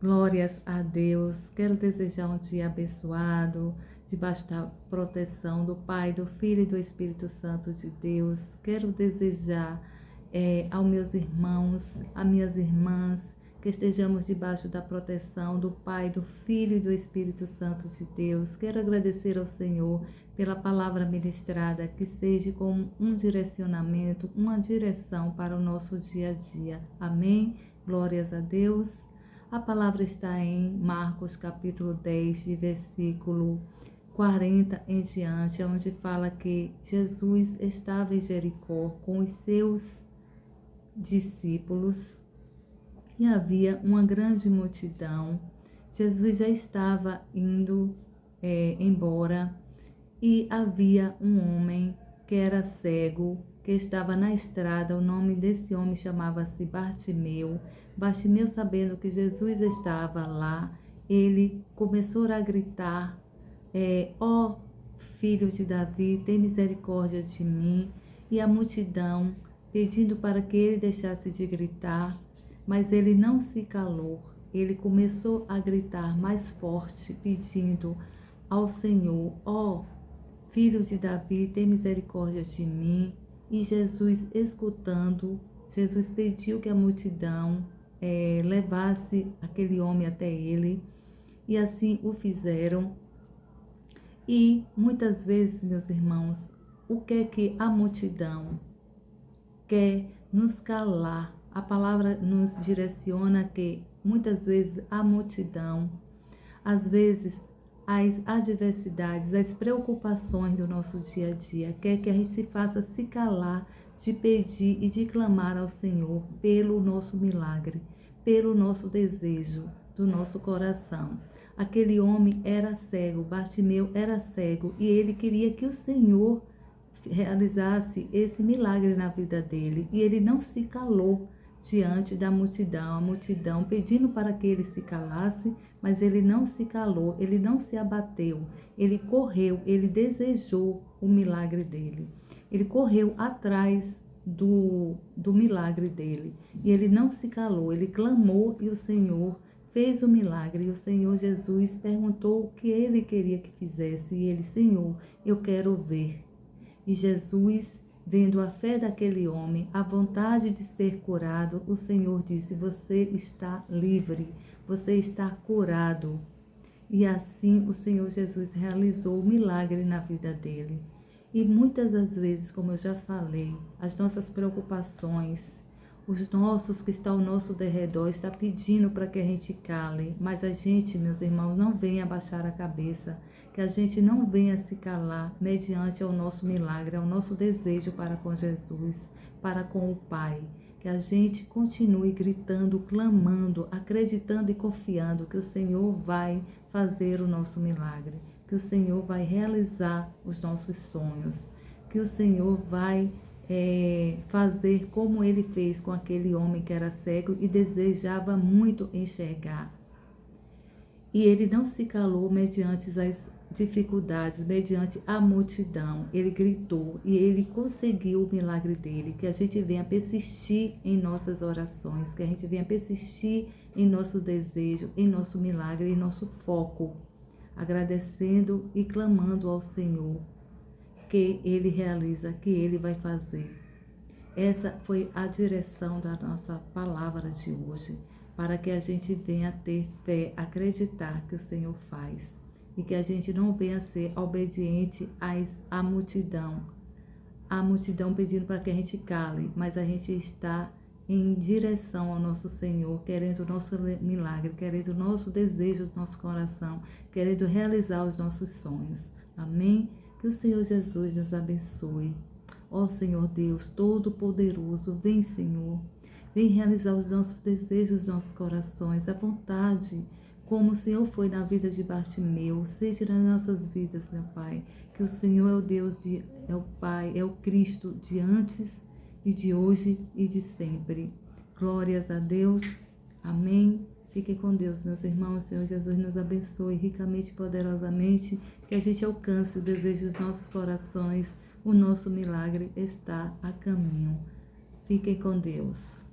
Glórias a Deus. Quero desejar um dia abençoado, debaixo da proteção do Pai, do Filho e do Espírito Santo de Deus. Quero desejar aos meus irmãos, às minhas irmãs, que estejamos debaixo da proteção do Pai, do Filho e do Espírito Santo de Deus. Quero agradecer ao Senhor pela palavra ministrada, que seja como um direcionamento, uma direção para o nosso dia a dia. Amém? Glórias a Deus. A palavra está em Marcos capítulo 10, de versículo 40 em diante, onde fala que Jesus estava em Jericó com os seus discípulos e havia uma grande multidão. Jesus já estava indo embora e havia um homem que era cego, que estava na estrada. O nome desse homem chamava-se Bartimeu. Bartimeu, sabendo que Jesus estava lá, ele começou a gritar: ó filho de Davi, tem misericórdia de mim. E a multidão pedindo para que ele deixasse de gritar, mas ele não se calou. Ele começou a gritar mais forte, pedindo ao Senhor: ó filho de Davi, tem misericórdia de mim. E Jesus, escutando, Jesus pediu que a multidão levasse aquele homem até ele, e assim o fizeram. E muitas vezes, meus irmãos, o que é que a multidão quer? Nos calar. A palavra nos direciona que muitas vezes a multidão, às vezes as adversidades, as preocupações do nosso dia a dia, quer que a gente se faça se calar de pedir e de clamar ao Senhor pelo nosso milagre, pelo nosso desejo do nosso coração. Aquele homem era cego, Bartimeu era cego, e ele queria que o Senhor realizasse esse milagre na vida dele, e ele não se calou diante da multidão, a multidão pedindo para que ele se calasse, mas ele não se calou, ele não se abateu, ele correu, ele desejou o milagre dele, ele correu atrás do milagre dele, e ele não se calou, ele clamou e o Senhor fez o milagre. E o Senhor Jesus perguntou o que ele queria que fizesse, e ele: Senhor, eu quero ver. E Jesus, vendo a fé daquele homem, a vontade de ser curado, o Senhor disse: você está livre, você está curado. E assim o Senhor Jesus realizou o milagre na vida dele. E muitas das vezes, como eu já falei, as nossas preocupações, os nossos que estão ao nosso derredor, está pedindo para que a gente cale, mas a gente, meus irmãos, não venha abaixar a cabeça, que a gente não venha se calar mediante ao nosso milagre, ao nosso desejo para com Jesus, para com o Pai. Que a gente continue gritando, clamando, acreditando e confiando que o Senhor vai fazer o nosso milagre, que o Senhor vai realizar os nossos sonhos, que o Senhor vai fazer como ele fez com aquele homem que era cego e desejava muito enxergar. E ele não se calou mediante as dificuldades, mediante a multidão. Ele gritou e ele conseguiu o milagre dele. Que a gente venha persistir em nossas orações, que a gente venha persistir em nosso desejo, em nosso milagre, em nosso foco, agradecendo e clamando ao Senhor que ele realiza, que ele vai fazer. Essa foi a direção da nossa palavra de hoje, para que a gente venha ter fé, acreditar que o Senhor faz, e que a gente não venha ser obediente à multidão pedindo para que a gente cale, mas a gente está em direção ao nosso Senhor, querendo o nosso milagre, querendo o nosso desejo do nosso coração, querendo realizar os nossos sonhos. Amém? Que o Senhor Jesus nos abençoe. Ó Senhor Deus Todo-Poderoso, vem, Senhor, vem realizar os nossos desejos, os nossos corações, a vontade, como o Senhor foi na vida de Bartimeu, seja nas nossas vidas, meu Pai, que o Senhor é o Deus, é o Pai, é o Cristo de antes e de hoje e de sempre. Glórias a Deus. Amém. Fiquem com Deus, meus irmãos. O Senhor Jesus nos abençoe ricamente e poderosamente, que a gente alcance o desejo dos nossos corações. O nosso milagre está a caminho. Fiquem com Deus.